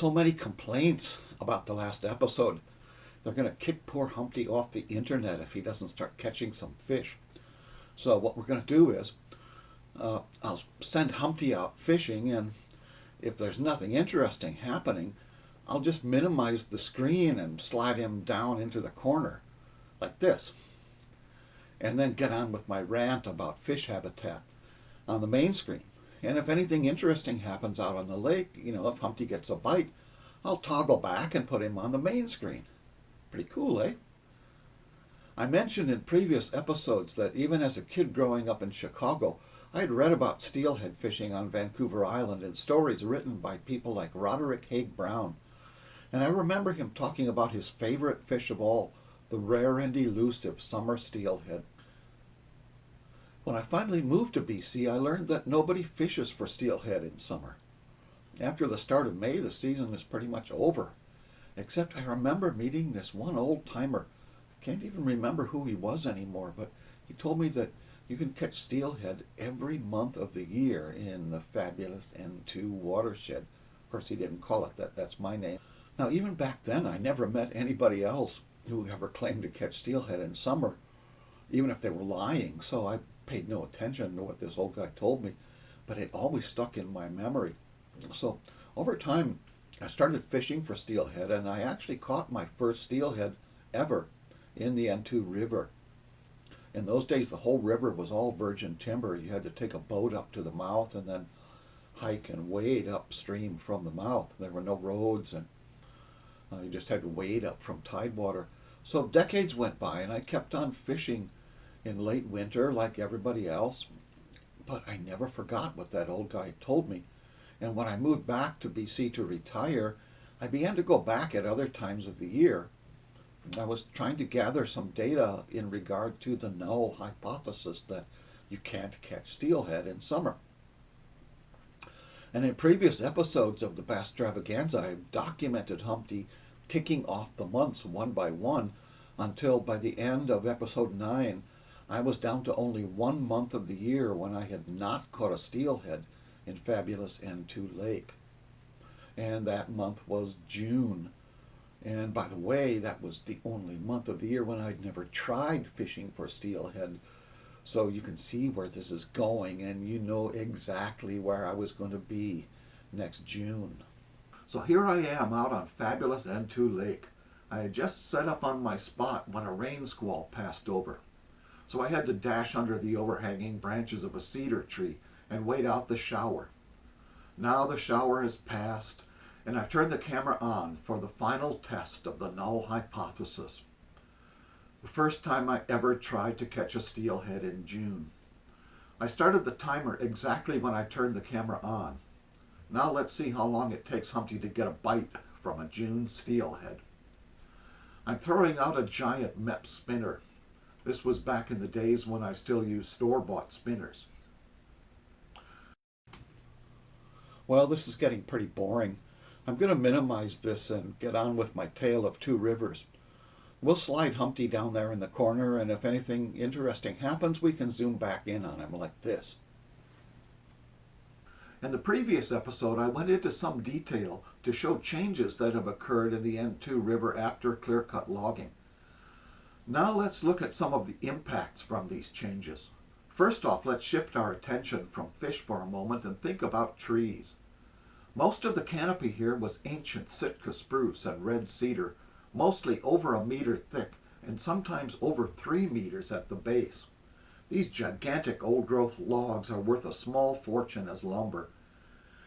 so many complaints about the last episode. They're going to kick poor Humpty off the internet if he doesn't start catching some fish. So what we're going to do is I'll send Humpty out fishing, and if there's nothing interesting happening, I'll just minimize the screen and slide him down into the corner like this, and then get on with my rant about fish habitat on the main screen. And if anything interesting happens out on the lake, if Humpty gets a bite, I'll toggle back and put him on the main screen. Pretty cool, eh? I mentioned in previous episodes that even as a kid growing up in Chicago, I had read about steelhead fishing on Vancouver Island in stories written by people like Roderick Haig Brown. And I remember him talking about his favorite fish of all, the rare and elusive summer steelhead. When I finally moved to BC, I learned that nobody fishes for steelhead in summer. After the start of May, the season is pretty much over. Except I remember meeting this one old-timer. I can't even remember who he was anymore, but he told me that you can catch steelhead every month of the year in the fabulous N2 watershed. Of course, he didn't call it that. That's my name. Now, even back then, I never met anybody else who ever claimed to catch steelhead in summer, even if they were lying. So I paid no attention to what this old guy told me, but it always stuck in my memory. So over time, I started fishing for steelhead, and I actually caught my first steelhead ever in the N2 River. In those days, the whole river was all virgin timber. You had to take a boat up to the mouth and then hike and wade upstream from the mouth. There were no roads, and you just had to wade up from tidewater. So decades went by, and I kept on fishing in late winter like everybody else. But I never forgot what that old guy told me. And when I moved back to BC to retire, I began to go back at other times of the year. I was trying to gather some data in regard to the null hypothesis that you can't catch steelhead in summer. And in previous episodes of the Basstravaganza, I've documented Humpty ticking off the months one by one until by the end of episode 9, I was down to only 1 month of the year when I had not caught a steelhead in fabulous N2 Lake. And that month was June. And by the way, that was the only month of the year when I'd never tried fishing for steelhead. So you can see where this is going, and you know exactly where I was going to be next June. So here I am out on fabulous N2 Lake. I had just set up on my spot when a rain squall passed over. So I had to dash under the overhanging branches of a cedar tree and wait out the shower. Now the shower has passed, and I've turned the camera on for the final test of the null hypothesis. The first time I ever tried to catch a steelhead in June. I started the timer exactly when I turned the camera on. Now let's see how long it takes Humpty to get a bite from a June steelhead. I'm throwing out a giant MEP spinner. This was back in the days when I still used store-bought spinners. Well, this is getting pretty boring. I'm going to minimize this and get on with my tale of two rivers. We'll slide Humpty down there in the corner, and if anything interesting happens, we can zoom back in on him like this. In the previous episode, I went into some detail to show changes that have occurred in the N2 River after clearcut logging. Now let's look at some of the impacts from these changes. First off, let's shift our attention from fish for a moment and think about trees. Most of the canopy here was ancient Sitka spruce and red cedar, mostly over 1 meter thick and sometimes over 3 meters at the base. These gigantic old-growth logs are worth a small fortune as lumber.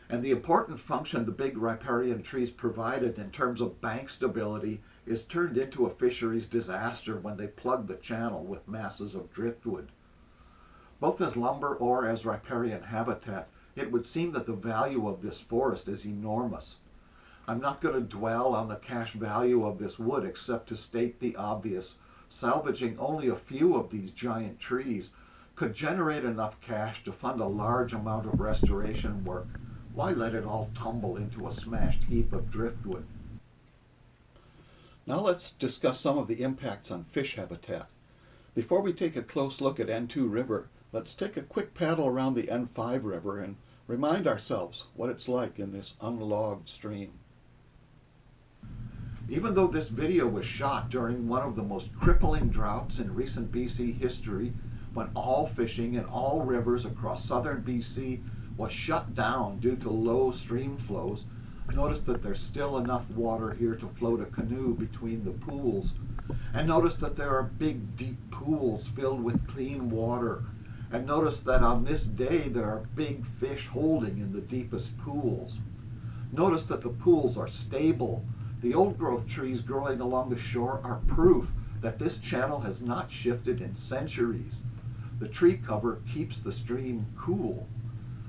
And the important function the big riparian trees provided in terms of bank stability is turned into a fisheries disaster when they plug the channel with masses of driftwood. Both as lumber or as riparian habitat, it would seem that the value of this forest is enormous. I'm not going to dwell on the cash value of this wood except to state the obvious. Salvaging only a few of these giant trees could generate enough cash to fund a large amount of restoration work. Why let it all tumble into a smashed heap of driftwood? Now let's discuss some of the impacts on fish habitat. Before we take a close look at N2 River, let's take a quick paddle around the N5 River and remind ourselves what it's like in this unlogged stream. Even though this video was shot during one of the most crippling droughts in recent BC history, when all fishing in all rivers across southern BC was shut down due to low stream flows, notice that there's still enough water here to float a canoe between the pools. And notice that there are big, deep pools filled with clean water. And notice that on this day there are big fish holding in the deepest pools. Notice that the pools are stable. The old-growth trees growing along the shore are proof that this channel has not shifted in centuries. The tree cover keeps the stream cool.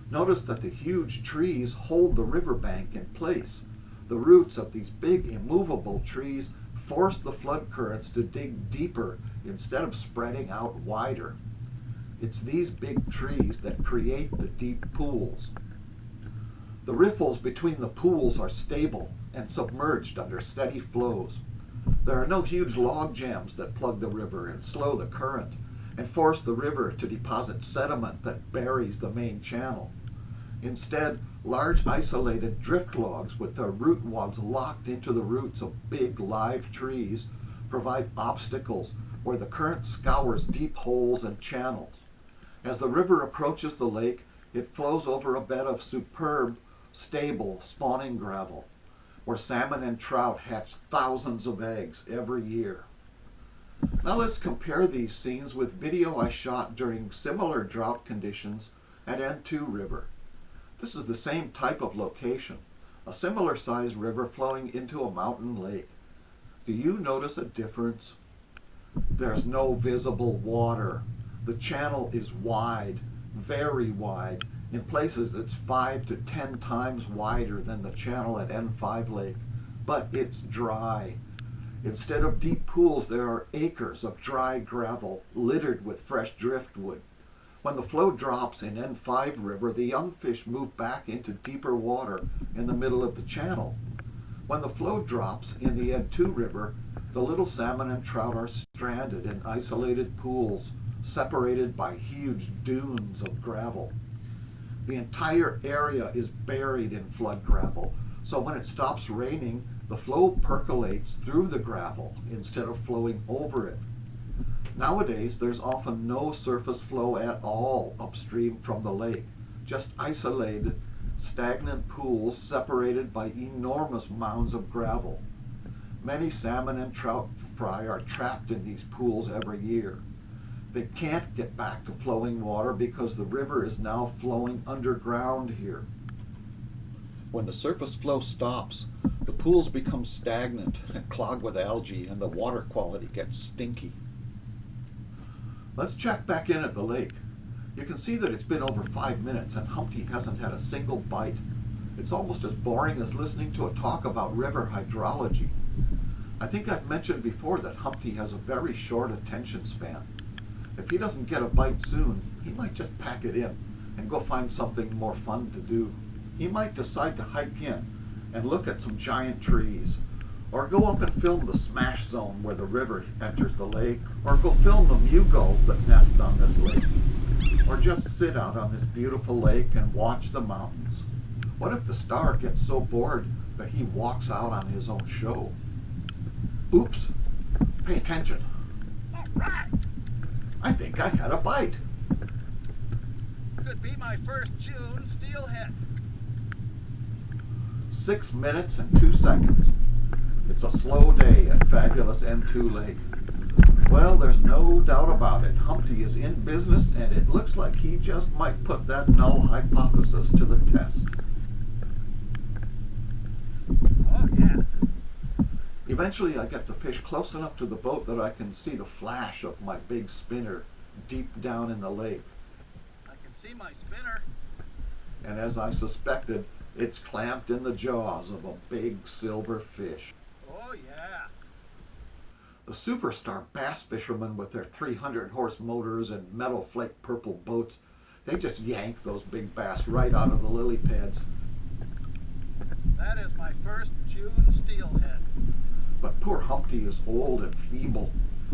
Notice that the huge trees hold the riverbank in place. The roots of these big, immovable trees force the flood currents to dig deeper instead of spreading out wider. It's these big trees that create the deep pools. The riffles between the pools are stable and submerged under steady flows. There are no huge log jams that plug the river and slow the current and force the river to deposit sediment that buries the main channel. Instead, large isolated drift logs with their root wads locked into the roots of big live trees provide obstacles where the current scours deep holes and channels. As the river approaches the lake, it flows over a bed of superb, stable spawning gravel, where salmon and trout hatch thousands of eggs every year. Now let's compare these scenes with video I shot during similar drought conditions at N2 River. This is the same type of location, a similar sized river flowing into a mountain lake. Do you notice a difference? There's no visible water. The channel is wide, very wide. In places it's 5 to 10 times wider than the channel at N5 Lake, but it's dry. Instead of deep pools, there are acres of dry gravel littered with fresh driftwood. When the flow drops in N5 River, the young fish move back into deeper water in the middle of the channel. When the flow drops in the N2 River, the little salmon and trout are stranded in isolated pools, separated by huge dunes of gravel. The entire area is buried in flood gravel, so when it stops raining, the flow percolates through the gravel instead of flowing over it. Nowadays, there's often no surface flow at all upstream from the lake, just isolated, stagnant pools separated by enormous mounds of gravel. Many salmon and trout fry are trapped in these pools every year. They can't get back to flowing water because the river is now flowing underground here. When the surface flow stops, the pools become stagnant and clogged with algae, and the water quality gets stinky. Let's check back in at the lake. You can see that it's been over 5 minutes and Humpty hasn't had a single bite. It's almost as boring as listening to a talk about river hydrology. I think I've mentioned before that Humpty has a very short attention span. If he doesn't get a bite soon, he might just pack it in and go find something more fun to do. He might decide to hike in and look at some giant trees, or go up and film the smash zone where the river enters the lake, or go film the mew gulls that nest on this lake, or just sit out on this beautiful lake and watch the mountains. What if the star gets so bored that he walks out on his own show? Oops, pay attention. All right. I think I had a bite. Could be my first June steelhead. 6 minutes and 2 seconds. It's a slow day at fabulous N2 Lake. Well, there's no doubt about it. Humpty is in business, and it looks like he just might put that null hypothesis to the test. Oh, yeah. Eventually, I get the fish close enough to the boat that I can see the flash of my big spinner deep down in the lake. I can see my spinner. And as I suspected, it's clamped in the jaws of a big silver fish. Oh, yeah. The superstar bass fishermen with their 300-horse motors and metal flake purple boats, they just yank those big bass right out of the lily pads. That is my first June steelhead. But poor Humpty is old and feeble,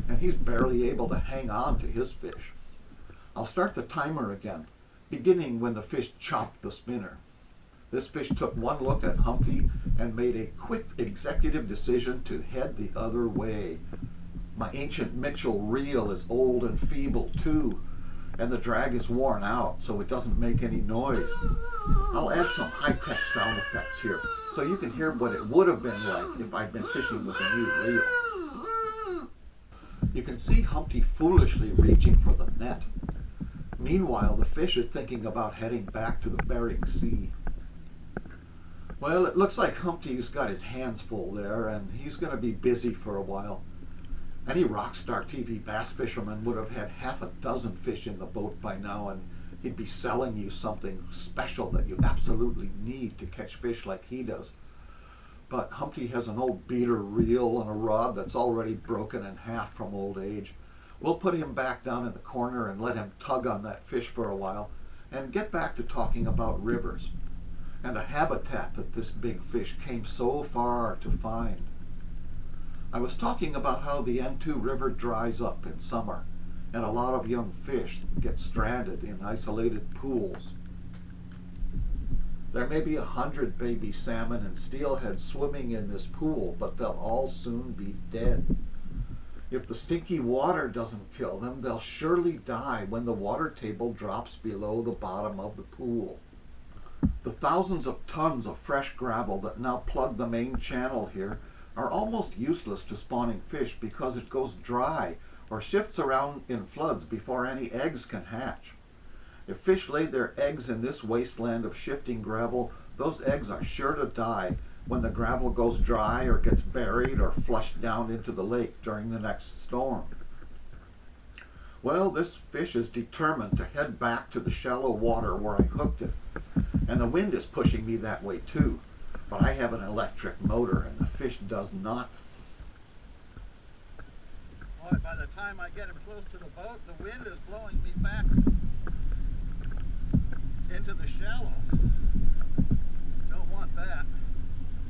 and he's barely able to hang on to his fish. I'll start the timer again, beginning when the fish chomped the spinner. This fish took one look at Humpty and made a quick executive decision to head the other way. My ancient Mitchell reel is old and feeble too, and the drag is worn out so it doesn't make any noise. I'll add some high-tech sound effects here so you can hear what it would have been like if I'd been fishing with a new reel. You can see Humpty foolishly reaching for the net. Meanwhile, the fish is thinking about heading back to the Bering Sea. Well, it looks like Humpty's got his hands full there, and he's going to be busy for a while. Any rock star TV bass fisherman would have had half a dozen fish in the boat by now, and he'd be selling you something special that you absolutely need to catch fish like he does. But Humpty has an old beater reel and a rod that's already broken in half from old age. We'll put him back down in the corner and let him tug on that fish for a while and get back to talking about rivers and the habitat that this big fish came so far to find. I was talking about how the N2 River dries up in summer and a lot of young fish get stranded in isolated pools. There may be 100 baby salmon and steelhead swimming in this pool, but they'll all soon be dead. If the stinky water doesn't kill them, they'll surely die when the water table drops below the bottom of the pool. The thousands of tons of fresh gravel that now plug the main channel here are almost useless to spawning fish because it goes dry or shifts around in floods before any eggs can hatch. If fish lay their eggs in this wasteland of shifting gravel, those eggs are sure to die when the gravel goes dry or gets buried or flushed down into the lake during the next storm. Well, this fish is determined to head back to the shallow water where I hooked it, and the wind is pushing me that way too, but I have an electric motor and the fish does not. Boy, by the time I get him close to the boat, the wind is blowing me back into the shallow. Don't want that.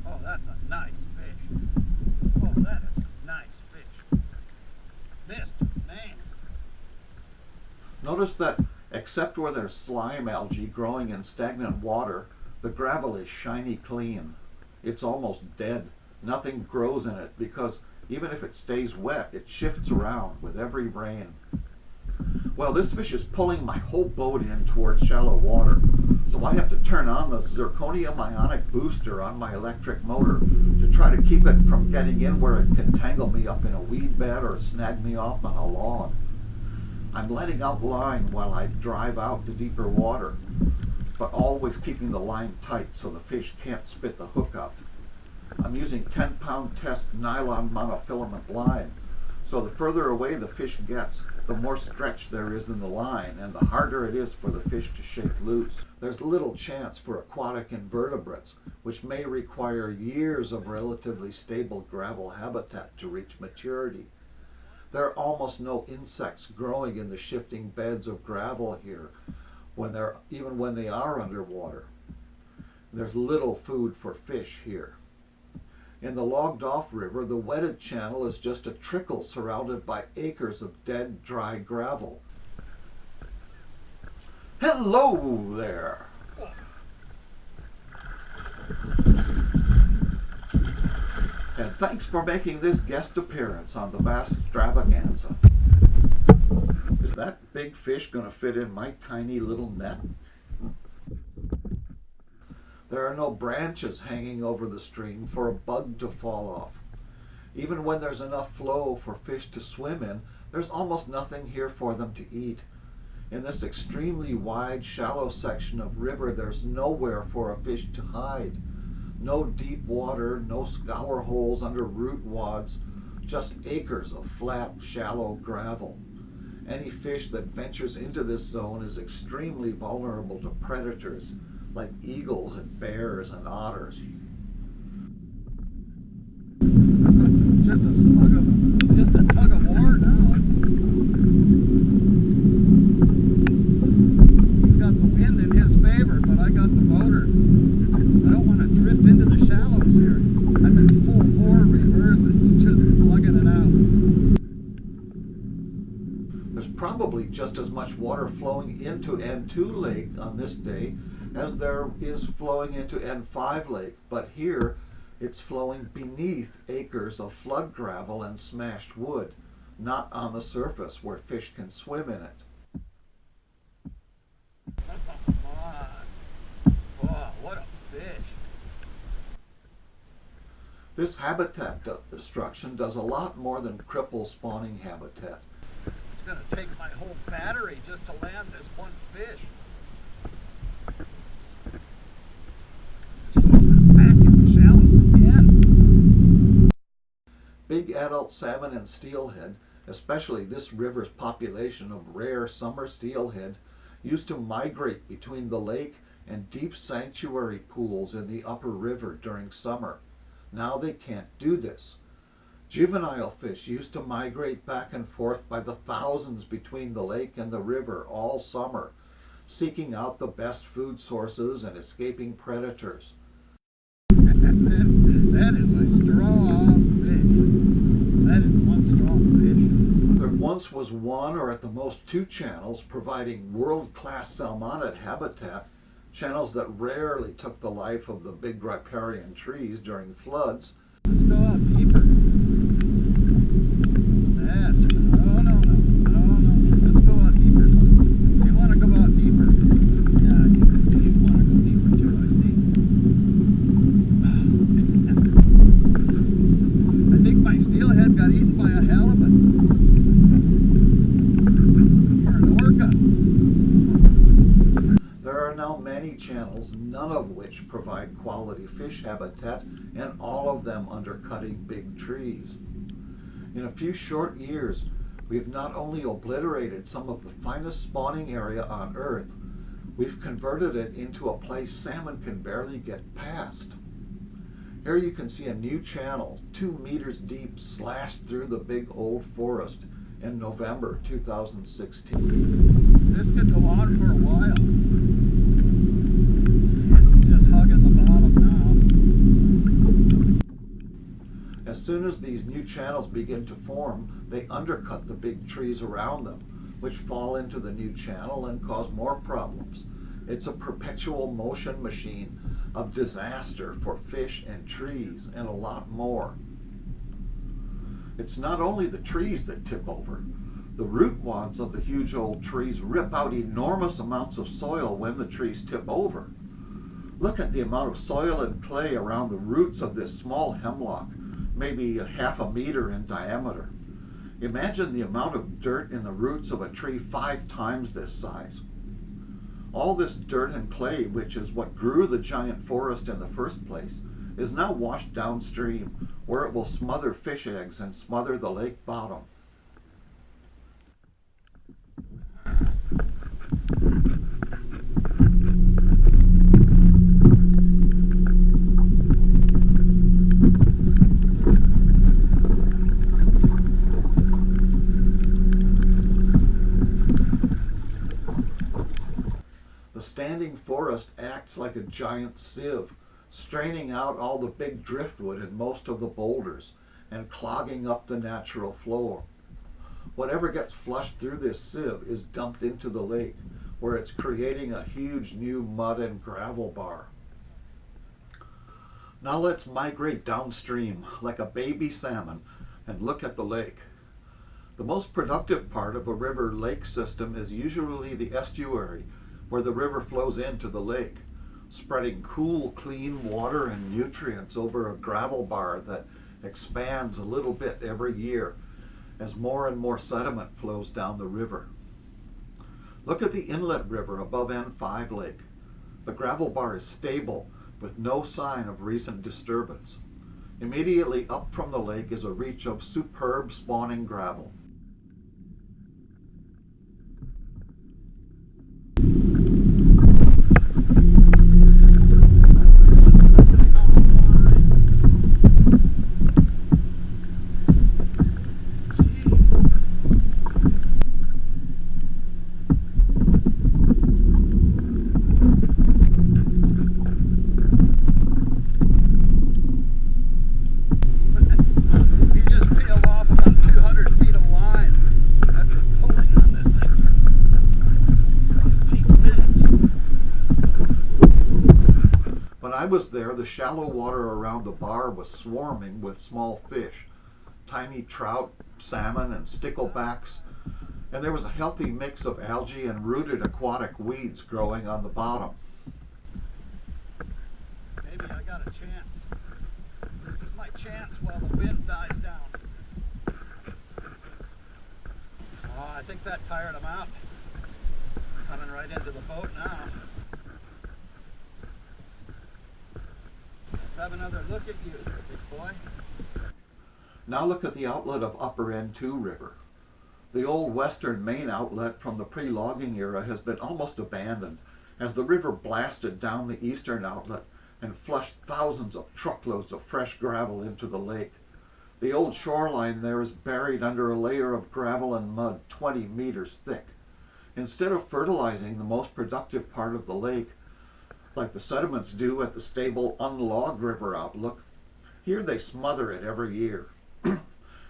Oh, that's a nice fish. Oh, that is a nice fish. Missed, man. Notice that except where there's slime algae growing in stagnant water, the gravel is shiny clean. It's almost dead. Nothing grows in it because even if it stays wet, it shifts around with every rain. Well, this fish is pulling my whole boat in towards shallow water, so I have to turn on the zirconium ionic booster on my electric motor to try to keep it from getting in where it can tangle me up in a weed bed or snag me off on a log. I'm letting out line while I drive out to deeper water, but always keeping the line tight so the fish can't spit the hook out. I'm using 10-pound test nylon monofilament line, so the further away the fish gets, the more stretch there is in the line and the harder it is for the fish to shake loose. There's little chance for aquatic invertebrates, which may require years of relatively stable gravel habitat to reach maturity. There are almost no insects growing in the shifting beds of gravel here, even when they are underwater. There's little food for fish here. In the logged-off river, the wetted channel is just a trickle surrounded by acres of dead, dry gravel. Hello there! And thanks for making this guest appearance on the Basstravaganza. Is that big fish going to fit in my tiny little net? There are no branches hanging over the stream for a bug to fall off. Even when there's enough flow for fish to swim in, there's almost nothing here for them to eat. In this extremely wide, shallow section of river, there's nowhere for a fish to hide. No deep water, no scour holes under root wads, just acres of flat, shallow gravel. Any fish that ventures into this zone is extremely vulnerable to predators, like eagles and bears and otters. Just a tug of war now. He's got the wind in his favor, but I got the motor. I don't want to drift into the shallows here. I'm in full bore reverse and just slugging it out. There's probably just as much water flowing into N2 Lake on this day as there is flowing into N5 Lake, but here it's flowing beneath acres of flood gravel and smashed wood, not on the surface where fish can swim in it. Come on. Oh, what a fish. This habitat destruction does a lot more than cripple spawning habitat. It's going to take my whole battery just to land this one fish. Back in the shallows again. Big adult salmon and steelhead, especially this river's population of rare summer steelhead, used to migrate between the lake and deep sanctuary pools in the upper river during summer. Now they can't do this. Juvenile fish used to migrate back and forth by the thousands between the lake and the river all summer, seeking out the best food sources and escaping predators. That is a strong fish. That is one strong fish. There once was one or at the most two channels providing world-class salmonid habitat, channels that rarely took the life of the big riparian trees during floods. Let's go out deeper. No. Let's go out deeper. You want to go out deeper? Yeah, you want to go deeper too, I see. I think my steelhead got eaten by a halibut. Or an orca. There are now many channels, none of which provide quality fish habitat, and all of them undercutting big trees. In a few short years, we've not only obliterated some of the finest spawning area on Earth, we've converted it into a place salmon can barely get past. Here you can see a new channel, 2 meters deep, slashed through the big old forest in November 2016. This could go on for a while. It's just hugging the bottom now. As soon as these new channels begin to form, they undercut the big trees around them, which fall into the new channel and cause more problems. It's a perpetual motion machine of disaster for fish and trees and a lot more. It's not only the trees that tip over. The root wads of the huge old trees rip out enormous amounts of soil when the trees tip over. Look at the amount of soil and clay around the roots of this small hemlock, maybe half a meter in diameter. Imagine the amount of dirt in the roots of a tree 5 times this size. All this dirt and clay, which is what grew the giant forest in the first place, is now washed downstream, where it will smother fish eggs and smother the lake bottom. The standing forest acts like a giant sieve, straining out all the big driftwood and most of the boulders, and clogging up the natural flow. Whatever gets flushed through this sieve is dumped into the lake, where it's creating a huge new mud and gravel bar. Now let's migrate downstream like a baby salmon and look at the lake. The most productive part of a river-lake system is usually the estuary, where the river flows into the lake, spreading cool, clean water and nutrients over a gravel bar that expands a little bit every year as more and more sediment flows down the river. Look at the inlet river above N5 Lake. The gravel bar is stable with no sign of recent disturbance. Immediately up from the lake is a reach of superb spawning gravel. He just peeled off about 200 feet of line. I was there, the shallow water around the bar was swarming with small fish, tiny trout, salmon, and sticklebacks, and there was a healthy mix of algae and rooted aquatic weeds growing on the bottom. Maybe I got a chance. This is my chance while the wind dies down. Oh, I think that tired him out. Coming right into the boat now. Let's have another look at you, big boy. Now look at the outlet of Upper End 2 River. The old western main outlet from the pre-logging era has been almost abandoned as the river blasted down the eastern outlet and flushed thousands of truckloads of fresh gravel into the lake. The old shoreline there is buried under a layer of gravel and mud 20 meters thick. Instead of fertilizing the most productive part of the lake, like the sediments do at the stable unlogged river outlook, here they smother it every year.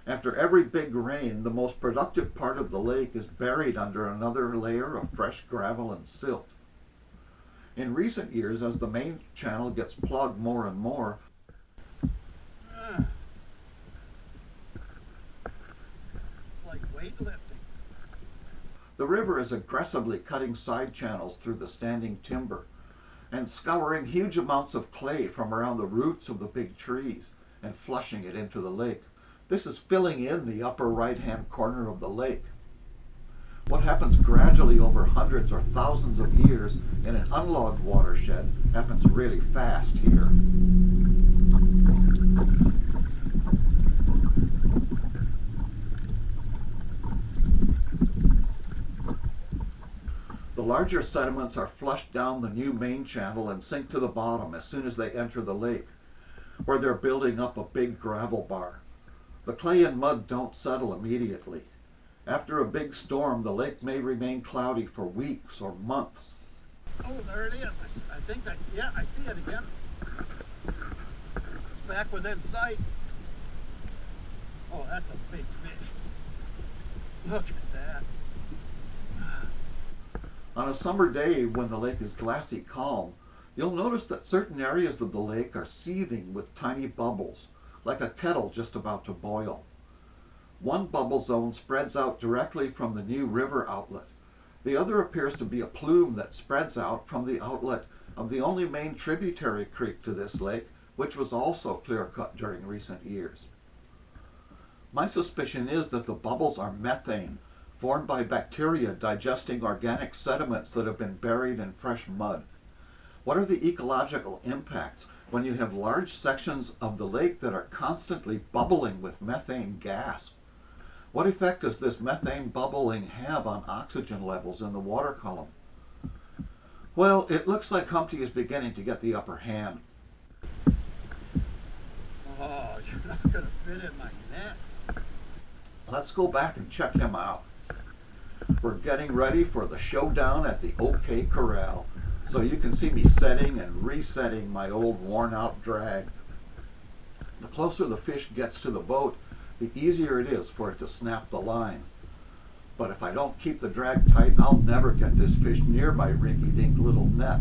After every big rain, the most productive part of the lake is buried under another layer of fresh gravel and silt. In recent years, as the main channel gets plugged more and more, Like weightlifting. the river is aggressively cutting side channels through the standing timber and scouring huge amounts of clay from around the roots of the big trees and flushing it into the lake. This is filling in the upper right-hand corner of the lake. What happens gradually over hundreds or thousands of years in an unlogged watershed happens really fast here. The larger sediments are flushed down the new main channel and sink to the bottom as soon as they enter the lake, where they're building up a big gravel bar. The clay and mud don't settle immediately. After a big storm, the lake may remain cloudy for weeks or months. Oh, there it is. I think yeah, I see it again. Back within sight. Oh, that's a big fish. Look at that. On a summer day when the lake is glassy calm, you'll notice that certain areas of the lake are seething with tiny bubbles, like a kettle just about to boil. One bubble zone spreads out directly from the new river outlet. The other appears to be a plume that spreads out from the outlet of the only main tributary creek to this lake, which was also clear-cut during recent years. My suspicion is that the bubbles are methane, formed by bacteria digesting organic sediments that have been buried in fresh mud. What are the ecological impacts when you have large sections of the lake that are constantly bubbling with methane gas? What effect does this methane bubbling have on oxygen levels in the water column? Well, it looks like Humpty is beginning to get the upper hand. Oh, you're not going to fit in my net. Let's go back and check him out. We're getting ready for the showdown at the OK Corral, so you can see me setting and resetting my old worn-out drag. The closer the fish gets to the boat, the easier it is for it to snap the line. But if I don't keep the drag tight, I'll never get this fish near my rinky-dink little net.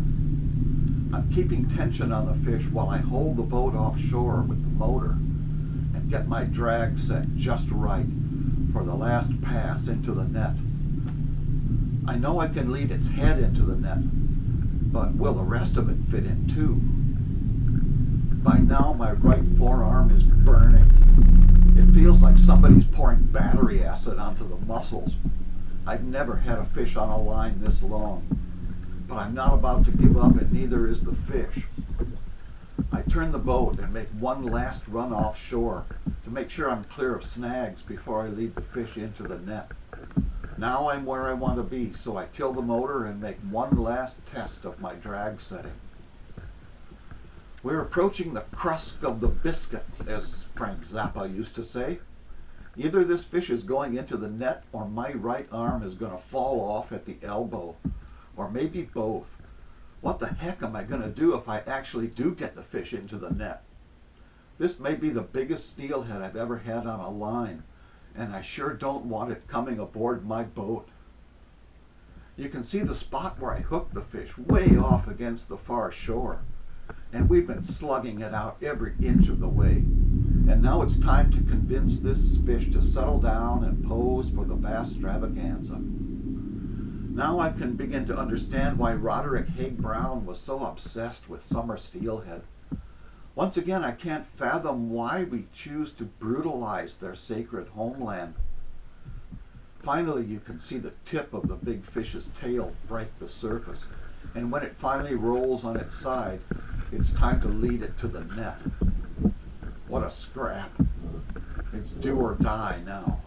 I'm keeping tension on the fish while I hold the boat offshore with the motor and get my drag set just right for the last pass into the net. I know I can lead its head into the net, but will the rest of it fit in too? By now my right forearm is burning. It feels like somebody's pouring battery acid onto the muscles. I've never had a fish on a line this long, but I'm not about to give up, and neither is the fish. I turn the boat and make one last run offshore to make sure I'm clear of snags before I lead the fish into the net. Now I'm where I want to be, so I kill the motor and make one last test of my drag setting. We're approaching the crust of the biscuit, as Frank Zappa used to say. Either this fish is going into the net, or my right arm is going to fall off at the elbow, or maybe both. What the heck am I going to do if I actually do get the fish into the net? This may be the biggest steelhead I've ever had on a line, and I sure don't want it coming aboard my boat. You can see the spot where I hooked the fish way off against the far shore. and we've been slugging it out every inch of the way. And now it's time to convince this fish to settle down and pose for the Basstravaganza. Now I can begin to understand why Roderick Haig Brown was so obsessed with summer steelhead. Once again, I can't fathom why we choose to brutalize their sacred homeland. Finally, you can see the tip of the big fish's tail break the surface. And when it finally rolls on its side, it's time to lead it to the net. What a scrap. It's do or die now.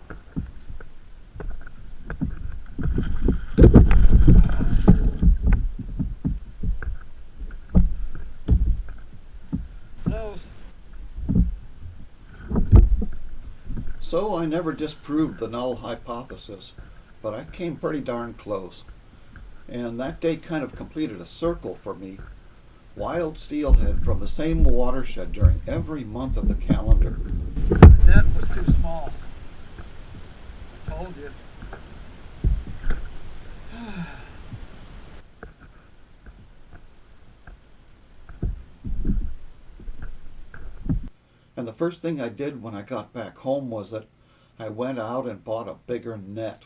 So I never disproved the null hypothesis, but I came pretty darn close. And that day kind of completed a circle for me. Wild steelhead from the same watershed during every month of the calendar. The net was too small. I told you. And the first thing I did when I got back home was that I went out and bought a bigger net.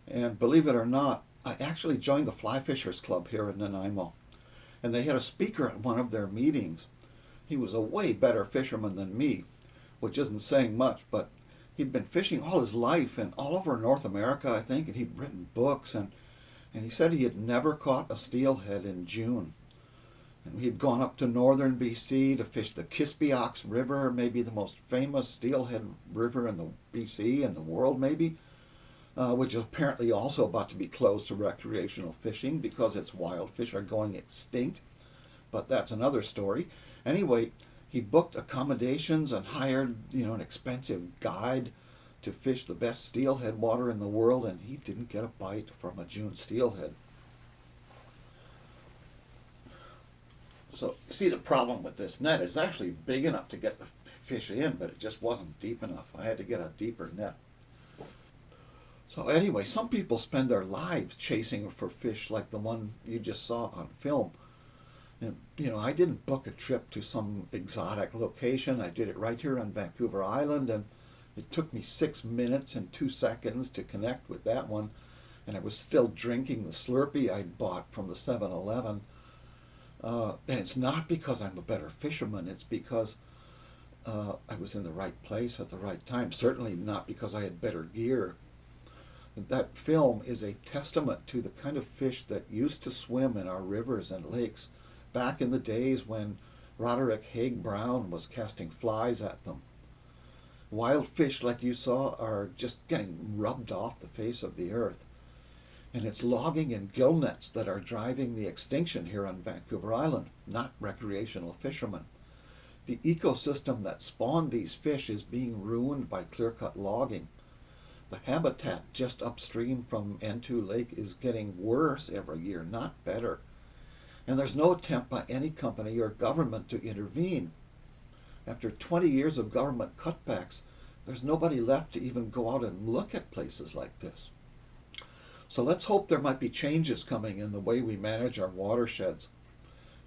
And believe it or not, I actually joined the Fly Fishers Club here in Nanaimo. And they had a speaker at one of their meetings. He was a way better fisherman than me, which isn't saying much, but he'd been fishing all his life and all over North America, I think, and he'd written books, and he said he had never caught a steelhead in June. And he'd gone up to northern BC to fish the Kispiox River, maybe the most famous steelhead river in the BC and the world maybe, which is apparently also about to be closed to recreational fishing because its wild fish are going extinct. But that's another story. Anyway, he booked accommodations and hired, an expensive guide to fish the best steelhead water in the world, and he didn't get a bite from a June steelhead. So, see, the problem with this net is actually big enough to get the fish in, but it just wasn't deep enough. I had to get a deeper net. So anyway, some people spend their lives chasing for fish like the one you just saw on film. And, I didn't book a trip to some exotic location. I did it right here on Vancouver Island, and it took me 6 minutes and 2 seconds to connect with that one. And I was still drinking the Slurpee I'd bought from the 7-Eleven. And it's not because I'm a better fisherman, it's because I was in the right place at the right time. Certainly not because I had better gear. That film is a testament to the kind of fish that used to swim in our rivers and lakes back in the days when Roderick Haig Brown was casting flies at them. Wild fish like you saw are just getting rubbed off the face of the earth. And it's logging and gill nets that are driving the extinction here on Vancouver Island, not recreational fishermen. The ecosystem that spawned these fish is being ruined by clearcut logging. The habitat just upstream from N2 Lake is getting worse every year, not better. And there's no attempt by any company or government to intervene. After 20 years of government cutbacks, there's nobody left to even go out and look at places like this. So let's hope there might be changes coming in the way we manage our watersheds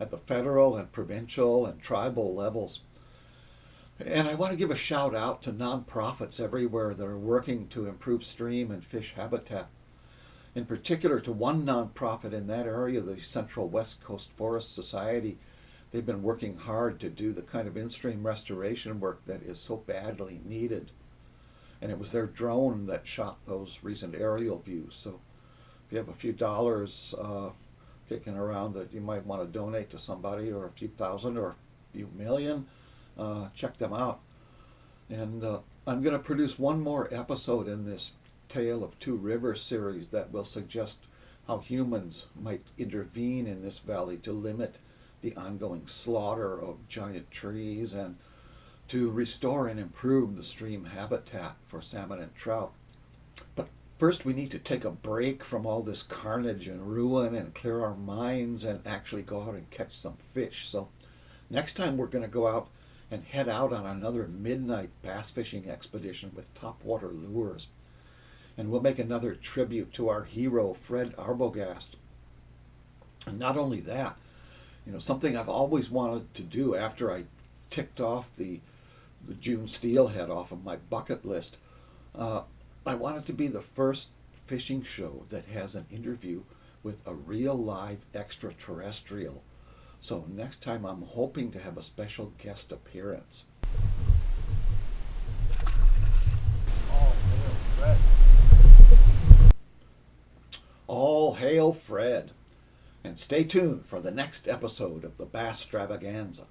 at the federal and provincial and tribal levels. And I want to give a shout out to nonprofits everywhere that are working to improve stream and fish habitat. In particular to one nonprofit in that area, the Central West Coast Forest Society. They've been working hard to do the kind of in-stream restoration work that is so badly needed. And it was their drone that shot those recent aerial views. So if you have a few dollars kicking around that you might want to donate to somebody, or a few thousand or a few million, check them out. And I'm going to produce one more episode in this Tale of Two Rivers series that will suggest how humans might intervene in this valley to limit the ongoing slaughter of giant trees and to restore and improve the stream habitat for salmon and trout. But first we need to take a break from all this carnage and ruin and clear our minds and actually go out and catch some fish. So next time we're going to go out and head out on another midnight bass fishing expedition with topwater lures. And we'll make another tribute to our hero, Fred Arbogast. And not only that, You know, something I've always wanted to do after I ticked off the June steelhead off of my bucket list. Uh, I wanted to be the first fishing show that has an interview with a real live extraterrestrial. So next time I'm hoping to have a special guest appearance. Oh, hail Fred. All hail Fred! And stay tuned for the next episode of the Basstravaganza.